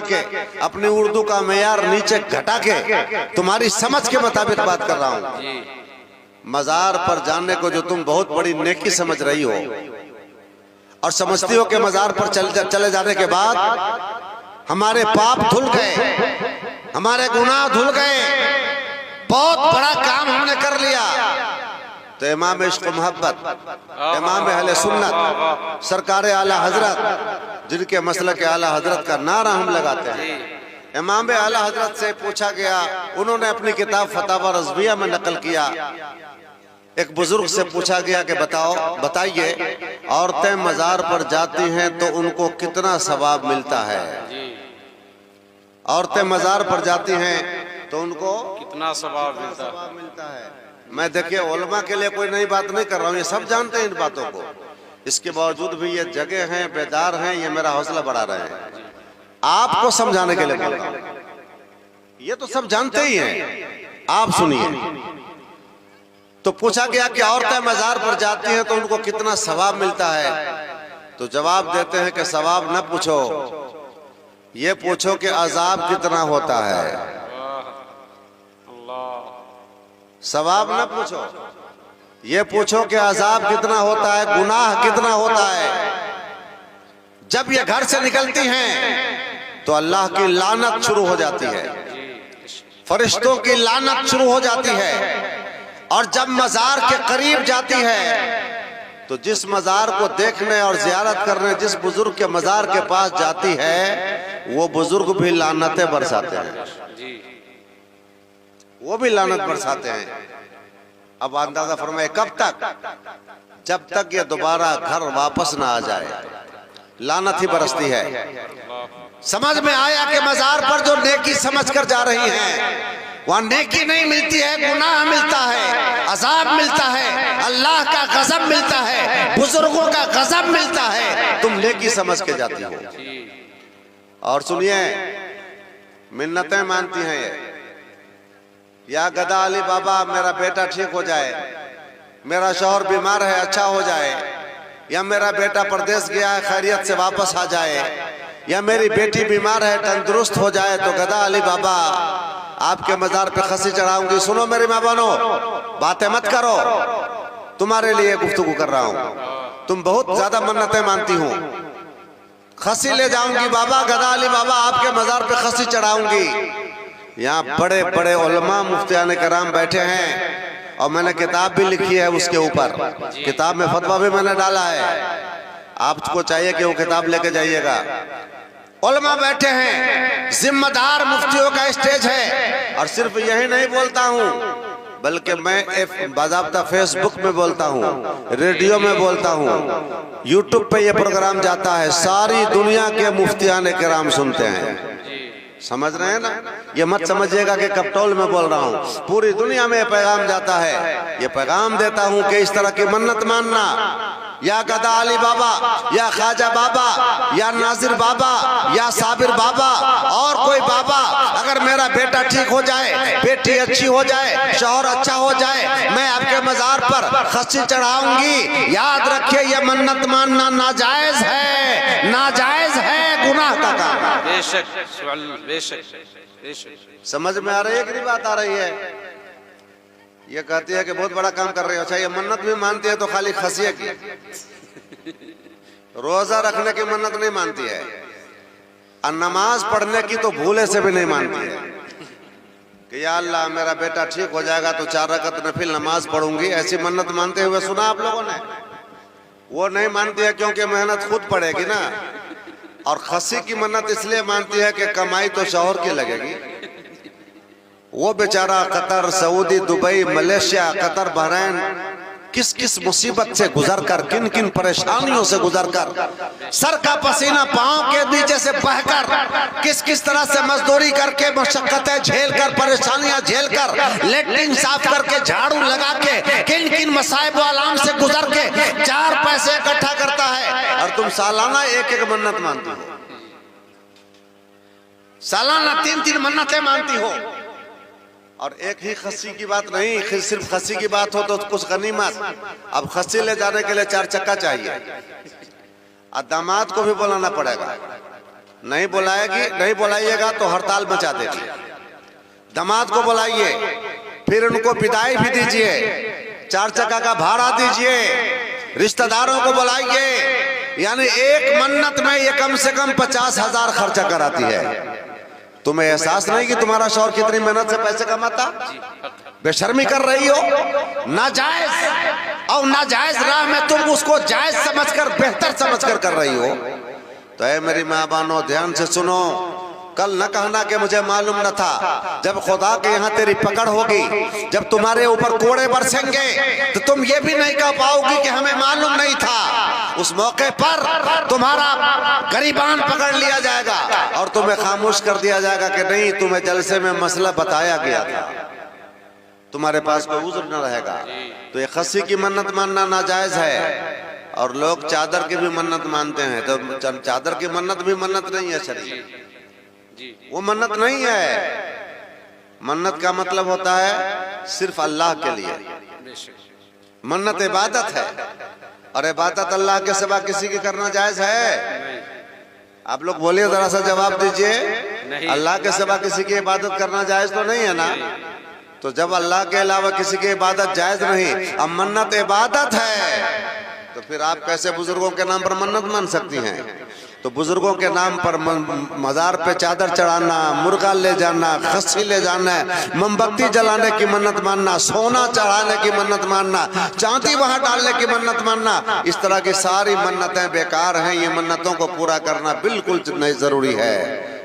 के अपनी उर्दू का मेयार नीचे घटा के तुम्हारी समझ के मुताबिक बात कर रहा हूँ। मजार पर जाने को जो तुम बहुत बड़ी नेकी समझ रही हो और समझती हो कि मजार पर चले जाने के बाद हमारे पाप धुल गए, हमारे गुनाह धुल गए, बहुत बड़ा काम हमने कर लिया, तो इमाम इश्क मोहब्बत, इमाम अहले सुन्नत, सरकार आला हजरत, जिनके मसलक आला हजरत का नारा हम लगाते हैं, इमाम आला हजरत से पूछा गया, उन्होंने अपनी किताब फतावा रज़विया में नकल किया। एक बुजुर्ग से पूछा गया कि बताइए औरतें मजार पर जाती हैं तो उनको कितना सवाब मिलता है? औरतें मजार पर जाती हैं तो उनको कितना सवाब मिलता है? मैं देखिए उलमा के लिए कोई नई बात नहीं कर रहा हूँ, ये सब जानते हैं इन बातों को। इसके बावजूद भी ये जगह हैं, बेदार हैं, ये मेरा हौसला बढ़ा रहे हैं, आपको समझाने के लिए बोल रहा हूँ। ये तो सब जानते ही हैं, आप सुनिए। तो पूछा गया कि औरतें मजार पर जाती हैं तो उनको कितना सवाब मिलता है? तो जवाब देते हैं कि सवाब न पूछो, ये पूछो कि अजाब कितना होता है। सवाब न पूछो, ये पूछो कि अजाब कितना होता है, गुनाह कितना होता है। जब ये घर से निकलती हैं तो अल्लाह की लानत शुरू हो जाती है, फरिश्तों की लानत शुरू हो जाती है। और जब मजार के करीब जाती है तो जिस मजार को देखने और जियारत करने जिस बुजुर्ग के मजार के पास जाती है वो बुजुर्ग भी लानतें बरसाते हैं, वो भी लानत बरसाते हैं। अब अंदाजा फरमाए कब तक? जब तक ये दोबारा घर वापस ना आ जाए, लानत ही बरसती है। समझ में आया कि मजार पर जो नेकी समझ कर जा रही हैं वहां नेकी नहीं मिलती है, गुनाह मिलता है, अजाब मिलता है, अल्लाह का गजब मिलता है, बुजुर्गों का गजब मिलता है, तुम नेकी समझ के जाती हो। और सुनिए, मिन्नतें मानती हैं ये, या गदा अली बाबा मेरा बेटा ठीक हो जाए, मेरा शौहर बीमार है अच्छा हो जाए, या मेरा बेटा परदेश गया है खैरियत से वापस आ जाए, या मेरी बेटी बीमार है तंदुरुस्त हो जाए तो गदा अली बाबा आपके मजार पे खसी चढ़ाऊंगी। सुनो मेरी माँ बहनों, बातें मत करो, तुम्हारे लिए गुफ्तगू कर रहा हूँ। तुम बहुत ज्यादा मन्नतें मानती हो, खसी ले जाऊंगी बाबा, गदा अली बाबा आपके मजार पे खसी चढ़ाऊंगी। यहाँ बड़े बड़े उलमा मुफ्तियाने कराम बैठे हैं और मैंने किताब भी लिखी है उसके ऊपर, किताब में फतवा भी मैंने डाला है, आपको चाहिए कि वो किताब लेके जाइएगा। उलमा बैठे हैं, जिम्मेदार मुफ्तियों का स्टेज है। और सिर्फ यही नहीं बोलता हूँ, बल्कि मैं बाज़ाब्ता फेसबुक में बोलता हूँ, रेडियो में बोलता हूँ, यूट्यूब पे ये प्रोग्राम जाता है, सारी दुनिया के मुफ्तियाने किराम सुनते हैं। समझ रहे हैं ना? ये मत समझिएगा कि कपटोल में बोल रहा हूँ, पूरी दुनिया में पैगाम जाता है। ये पैगाम देता हूँ कि इस तरह की मन्नत मानना, या गदा अली बाबा, या ख्वाजा बाबा, या नाजिर बाबा, या साबिर बाबा और कोई बाबा, अगर मेरा बेटा ठीक हो जाए, बेटी अच्छी हो जाए, शौहर अच्छा हो जाए, मैं आपके मजार पर खस्सी चढ़ाऊंगी। याद रखिए, ये मन्नत मानना नाजायज है, नाजायज है, गुनाह का काम है। बेशक बेशक बेशक। समझ में आ रही है कि नहीं बात आ रही है? ये कहती है कि बहुत बड़ा काम कर रही हो। अच्छा, ये मन्नत भी मानती है तो खाली खसिया की, रोजा रखने की मन्नत नहीं मानती है, और नमाज पढ़ने की तो भूले से भी नहीं मानती है कि या अल्लाह मेरा बेटा ठीक हो जाएगा तो 4 रकात नफिल नमाज पढ़ूंगी। ऐसी मन्नत मानते हुए सुना आप लोगों ने? वो नहीं मानती है क्योंकि मेहनत खुद पड़ेगी ना, और खसी की मन्नत इसलिए मानती है कि कमाई तो शौहर की लगेगी। वो बेचारा Qatar, Saudi, Dubai, Malaysia, Qatar, Bahrain किस किस मुसीबत से गुजरकर, किन किन परेशानियों से गुजरकर, सर का पसीना पांव के नीचे से बहकर, किस किस तरह से मजदूरी करके, मशक्कतें झेलकर, परेशानियां झेलकर, लेटरिन साफ करके, झाड़ू लगा के, किन किन मसाइब आलाम से गुजर के 4 पैसे इकट्ठा करता है, और तुम सालाना एक एक मन्नत मानती हो, सालाना 3-3 मन्नतें मानती हो। और एक ही खस्सी की बात नहीं, सिर्फ खस्सी की बात हो तो कुछ गनीमत। अब खस्सी ले जाने के लिए 4 चक्का चाहिए, और दामाद को भी बुलाना पड़ेगा, नहीं बुलाइएगा तो हड़ताल मचा देगी। दामाद को बुलाइए, फिर उनको विदाई भी दीजिए, 4 चक्का का भाड़ा दीजिए, रिश्तेदारों को बुलाइए। यानी एक मन्नत में ये कम से कम 50,000 खर्चा कराती है। तुम्हें एहसास नहीं कि तुम्हारा शौहर कितनी मेहनत से पैसे कमाता? बेशर्मी कर रही हो, नाजायज और नाजायज राह में तुम उसको जायज समझकर, बेहतर समझकर कर रही हो। तो ऐ मेरी माँ बहनों, ध्यान से सुनो, कल न कहना कि मुझे मालूम न था। जब खुदा के यहाँ तेरी पकड़ होगी, जब तुम्हारे ऊपर कोड़े बरसेंगे, तो तुम ये भी नहीं कह पाओगी कि हमें मालूम नहीं था। उस मौके पर तुम्हारा गरीबान पकड़ लिया जाएगा और तुम्हें खामोश कर दिया जाएगा कि नहीं, तुम्हें जलसे में मसला बताया गया था, तुम्हारे पास कोई उज़्र न रहेगा। तो ये खस्सी की मन्नत मानना नाजायज है। और लोग चादर की भी मन्नत मानते हैं, तो चादर की मन्नत भी मन्नत नहीं है शरीय, वो मन्नत नहीं है। मन्नत का मतलब होता है सिर्फ अल्लाह के लिए। मन्नत इबादत है और इबादत अल्लाह के सिवा किसी की करना जायज है? आप लोग बोलिए, जरा सा जवाब दीजिए। अल्लाह के सिवा किसी की इबादत करना जायज तो नहीं है ना? तो जब अल्लाह के अलावा किसी की इबादत जायज नहीं, अब मन्नत इबादत है, तो फिर आप कैसे बुजुर्गों के नाम पर मन्नत मान सकती हैं? तो बुजुर्गों के नाम पर मजार पे चादर चढ़ाना, मुर्गा ले जाना, खस्सी ले जाना, मोमबत्ती जलाने की मन्नत मानना, सोना चढ़ाने की मन्नत मानना, चांदी वहां डालने की मन्नत मानना, इस तरह की सारी मन्नतें बेकार हैं। ये मन्नतों को पूरा करना बिल्कुल नहीं जरूरी है।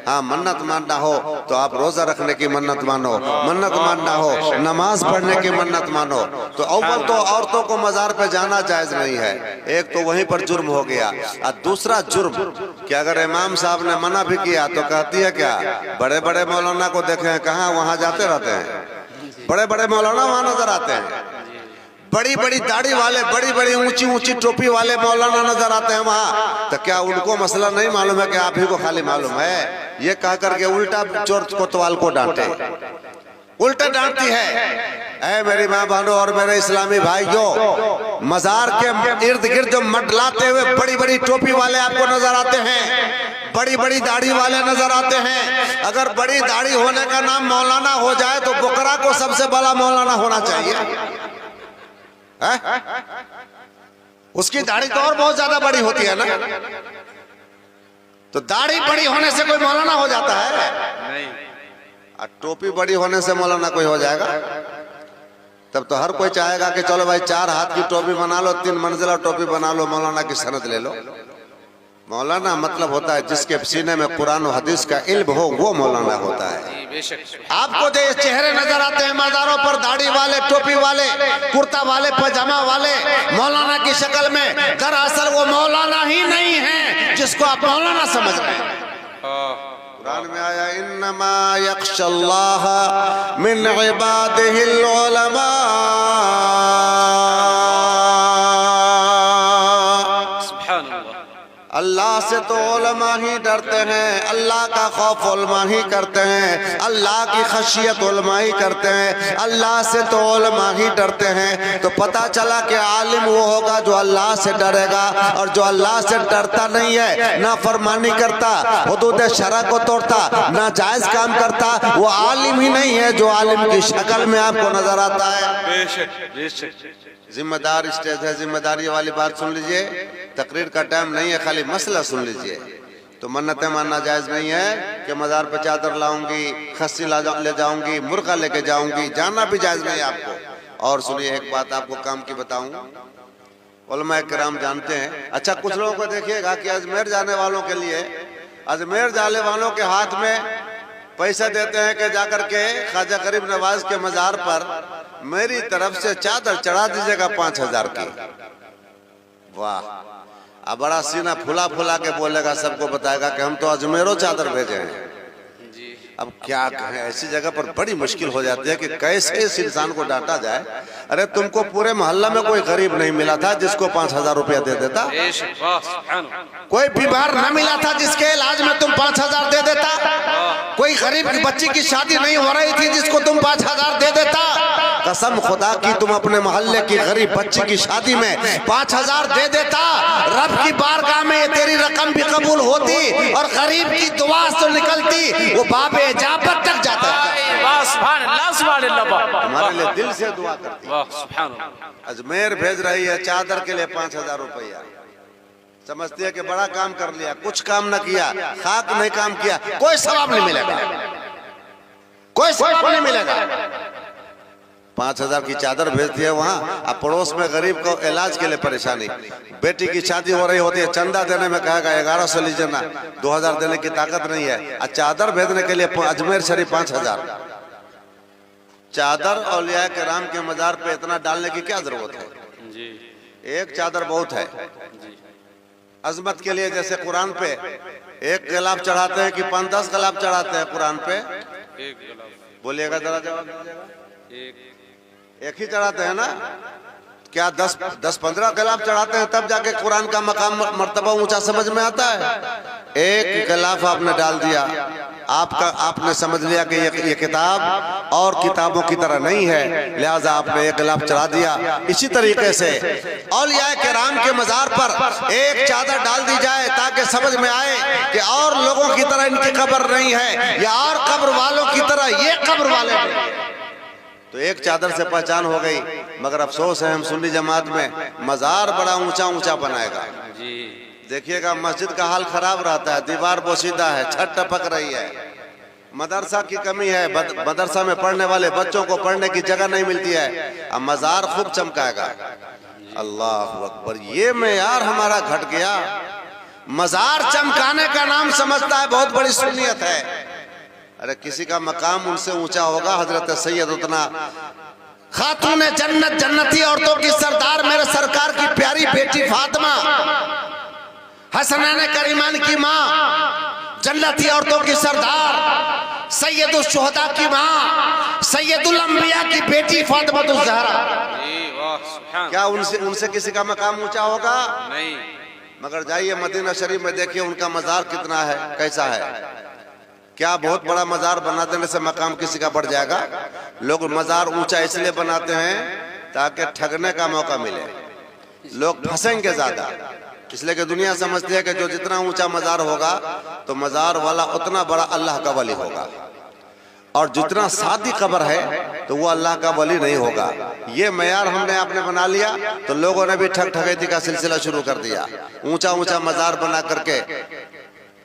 हाँ, मन्नत मानना हो तो आप रोजा रखने की मन्नत मानो, मन्नत मानना हो नमाज पढ़ने की मन्नत मानो। तो अव्वल तो औरतों को मजार पे जाना जायज नहीं है, एक तो वहीं पर जुर्म हो गया। और दूसरा जुर्म कि अगर इमाम साहब ने मना भी किया तो कहती है क्या, बड़े बड़े मौलाना को देखे कहाँ वहां जाते रहते हैं, बड़े बड़े मौलाना वहां नजर आते हैं, बड़ी बड़ी दाढ़ी वाले, बड़ी बड़ी ऊंची ऊंची टोपी वाले मौलाना नजर आते हैं वहां। तो क्या उनको मसला नहीं मालूम है कि आप ही को खाली मालूम है? ये कह करके उल्टा चोर कोतवाल को डांटे, उल्टा डांटती है। ऐ मेरी माँ बहनों और मेरे इस्लामी भाइयों, मजार के इर्द गिर्द जो मंडलाते हुए बड़ी बड़ी टोपी वाले आपको नजर आते हैं, बड़ी बड़ी दाढ़ी वाले नजर आते हैं। अगर बड़ी दाढ़ी होने का नाम मौलाना हो जाए तो बुकरा को सबसे बड़ा मौलाना होना चाहिए है? उसकी दाढ़ी तो और बहुत ज्यादा बड़ी होती है ना। तो दाढ़ी बड़ी होने से कोई मौलाना हो जाता है? नहीं। और टोपी बड़ी होने से मौलाना कोई हो जाएगा? तब तो हर कोई चाहेगा कि चलो भाई 4 हाथ की टोपी बना लो, 3 मंजिला टोपी बना लो, मौलाना की सनद ले लो। मौलाना मतलब होता है जिसके सीने में कुरान और हदीस का इल्म हो, वो मौलाना होता है। आपको जो ये चेहरे नजर आते हैं मज़ारों पर, दाढ़ी वाले, टोपी वाले, कुर्ता वाले, पजामा वाले, मौलाना की शक्ल में, दरअसल वो मौलाना ही नहीं है जिसको आप मौलाना समझ रहे हैं। कुरान में आया, इन्नमा यख्शल्लाह मिन इबादिहिल उलमा। अल्लाह से तो उलमा ही डरते हैं, अल्लाह का खौफ उलमा ही करते हैं, अल्लाह की खशियत उलमा ही करते हैं, अल्लाह से तो उलमा ही डरते हैं। तो पता चला कि आलिम वो होगा जो अल्लाह से डरेगा, और जो अल्लाह से डरता नहीं है, ना फरमानी करता, हुदूद शरअ को तोड़ता, ना जायज काम करता, वो आलिम ही नहीं है जो आलिम की शक्ल में आपको नजर आता है। जिम्मेदार स्टेज है, जिम्मेदारी वाली बात सुन लीजिए। तकरीर का टाइम नहीं है, खाली मसला सुन लीजिए। तो मन्नतें मानना जायज नहीं है कि मजार पे चादर लाऊंगी, खस्सी ले जाऊंगी, मुर्गा लेके जाऊंगी, जाना भी जायज नहीं आपको। और सुनिए, एक बात आपको काम की बताऊं, उलमा किराम जानते हैं। अच्छा, कुछ लोगों को देखिएगा कि अजमेर जाने वालों के लिए, अजमेर जाने वालों के हाथ में पैसे देते हैं कि जाकर के ख्वाजा गरीब नवाज के मजार पर मेरी तरफ से चादर चढ़ा दीजिएगा 5000 की। वाह, अब बड़ा सीना फुला फुला के बोलेगा, सबको बताएगा कि हम तो अजमेरों चादर भेजे हैं। अब क्या कहें, ऐसी जगह पर बड़ी मुश्किल हो जाती है कि कैसे इस इंसान को डांटा जाए। अरे तुमको पूरे मोहल्ला में कोई गरीब नहीं मिला था जिसको 5000 रुपया दे देता? कोई बीमार न मिला था जिसके इलाज में तुम 5000 दे देता? कोई गरीब की बच्ची की शादी नहीं हो रही थी जिसको तुम 5000 दे देता? कसम खुदा की तुम अपने मोहल्ले की गरीब बच्ची की शादी में 5000 दे देता, रब की बारगाह में तेरी रकम भी कबूल होती और गरीब की दुआ तो निकलती, वो बाबे इजाबत तक जाता। हमारे लिए दिल से दुआ करती। अजमेर भेज रही है चादर के लिए 5000 रुपया। समझती है कि बड़ा काम कर लिया, कुछ काम न किया, खाक नहीं काम किया, कोई सवाब नहीं मिलेगा, कोई सवाब नहीं मिलेगा। 5000 की चादर भेजती है वहां, अब पड़ोस में गरीब को इलाज के लिए परेशानी, बेटी की शादी हो रही होती है, चंदा देने में कहेगा 1100 लीजिए ना, 2000 देने की ताकत नहीं है, और चादर भेजने के लिए अजमेर शरीफ 5000। चादर औलिया किराम के मजार पे इतना डालने की क्या जरूरत है जी? एक चादर बहुत है अजमत के लिए। जैसे कुरान पे एक गिलाफ चढ़ाते हैं कि 5-10 गिलाफ चढ़ाते हैं कुरान पे? बोलिएगा जरा, जवाब दीजिएगा। एक ही चढ़ाते हैं ना? क्या 10-15 गिलाफ चढ़ाते हैं तब जाके कुरान का मकाम मर्तबा ऊंचा समझ में आता है? एक गिलाफ आपने डाल दिया, आपने समझ लिया कि ये किताब और किताबों की तरह नहीं है, लिहाजा आपने एक गिलाफ चढ़ा दिया। इसी तरीके से औलिया किराम के मजार पर एक चादर डाल दी जाए ताकि समझ में आए कि और लोगों की तरह इनकी कब्र नहीं है, या और कब्र वालों की तरह ये कब्र वाले हैं। तो एक चादर से पहचान हो गई। मगर अफसोस है हम सुन्नी जमात में मजार बड़ा ऊंचा ऊंचा बनाएगा जी। देखिएगा मस्जिद का हाल खराब रहता है, दीवार बोसीदा है, छत टपक रही है, मदरसा की कमी है, मदरसा में पढ़ने वाले बच्चों को पढ़ने की जगह नहीं मिलती है, अब मजार खूब चमकाएगा। अल्लाह अकबर, ये मेयार हमारा घट गया। मजार चमकाने का नाम समझता है बहुत बड़ी सुन्नियत है। अरे किसी का मकाम उनसे ऊंचा होगा। हजरत सैयद उतना खातून जन्नत, जन्नती औरतों की सरदार, मेरे सरकार की प्यारी बेटी फातिमा, हसनैन करीमान की माँ, जन्नती औरतों की सरदार, सैयदुल शुहदा की माँ, सैयदुल अंबिया की बेटी फातिमा ज़हरा। क्या उनसे किसी का मकाम ऊंचा होगा? नहीं। मगर जाइए मदीना शरीफ में देखिए उनका मजार कितना है, कैसा है। क्या बहुत बड़ा मजार बना देने से मकाम किसी का बढ़ जाएगा? लोग मजार ऊंचा इसलिए बनाते हैं ताकि ठगने का मौका मिले, लोग फंसेंगे ज्यादा, इसलिए कि दुनिया समझती है कि जो जितना ऊंचा मजार होगा तो मजार वाला उतना बड़ा अल्लाह का वली होगा, और जितना सादी कब्र है तो वो अल्लाह का वली नहीं होगा। ये मयार हमने आपने बना लिया तो लोगों ने भी ठग ठगैती का सिलसिला शुरू कर दिया। ऊंचा ऊंचा मजार बना करके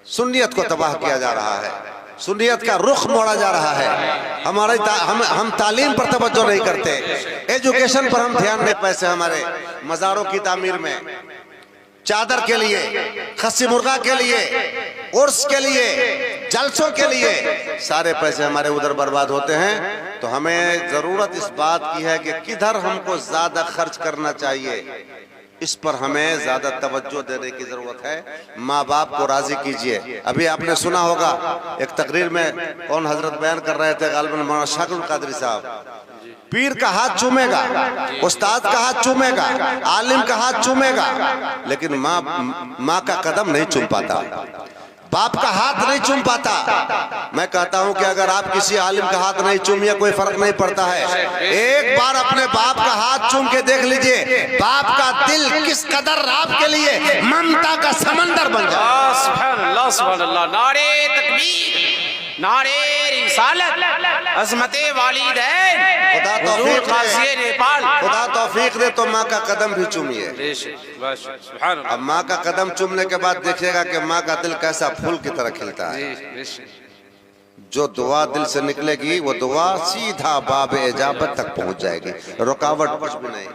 सुन्नियत को तबाह किया जा रहा है, सुन्नियत का रुख मोड़ा जा रहा है। हमारे हम तालीम पर तवज्जो नहीं करते, एजुकेशन पर हम ध्यान नहीं। पैसे हमारे मज़ारों की तामीर में, चादर के लिए, खस्सी मुर्गा के लिए, उर्स के लिए, जलसों के लिए, सारे पैसे हमारे उधर बर्बाद होते हैं। तो हमें जरूरत इस बात की है कि किधर हमको ज्यादा खर्च करना चाहिए, इस पर हमें ज्यादा तवज्जो देने की जरूरत है। माँ बाप को राजी कीजिए। अभी आपने सुना होगा एक तकरीर में कौन हजरत बयान कर रहे थे, गालिबन मौलाना शाकिर कादरी साहब, पीर का हाथ चूमेगा, उस्ताद का हाथ चूमेगा, आलिम का हाथ चूमेगा, लेकिन माँ का कदम नहीं चूम पाता, बाप का हाथ नहीं चूम पाता। मैं कहता हूं कि अगर आप किसी आलिम का हाथ नहीं चूमिए कोई फर्क नहीं पड़ता है। एक बार अपने बाप का हाथ चूम के देख लीजिए, बाप का दिल किस कदर आपके लिए ममता का समंदर बन जाए। सुभान अल्लाह, नारे तकबीर, नारे रिसालत, अज़मते वालिदैन, खुदा तौफीक दे तो माँ का कदम भी चूमिए। अब माँ का कदम चूमने के बाद देखिएगा कि माँ का दिल कैसा फूल की तरह खिलता है। जो दुआ दिल से निकलेगी वो दुआ सीधा बाबे इजाबत तक पहुंच जाएगी, रुकावट कुछ भी नहीं।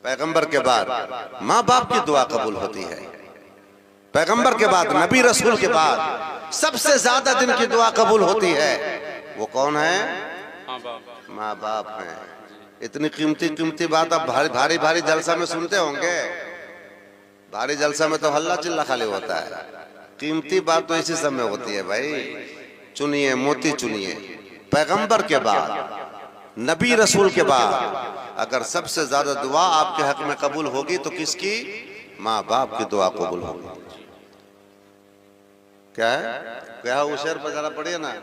पैगंबर के बाद माँ बाप की दुआ कबूल होती है। पैगंबर के बाद, नबी रसूल के बाद सबसे ज्यादा जिनकी दुआ कबूल होती है वो कौन है? माँ बाप हैं। इतनी कीमती कीमती बात अब भारी भारी जलसा में सुनते होंगे। भारी जलसा में तो हल्ला चिल्ला खाली होता है, कीमती बात तो इसी समय होती है भाई। चुनिए, मोती चुनिए। पैगंबर के बाद, नबी रसूल के बाद अगर सबसे ज्यादा दुआ आपके हक में कबूल होगी तो किसकी? माँ बाप की दुआ कबूल होगी। क्या है? क्या वो शेर पर जरा पढ़िए ना।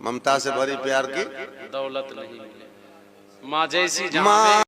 ममता से भरी प्यार की दौलत नहीं मिले। माँ जैसी जहाँ माँ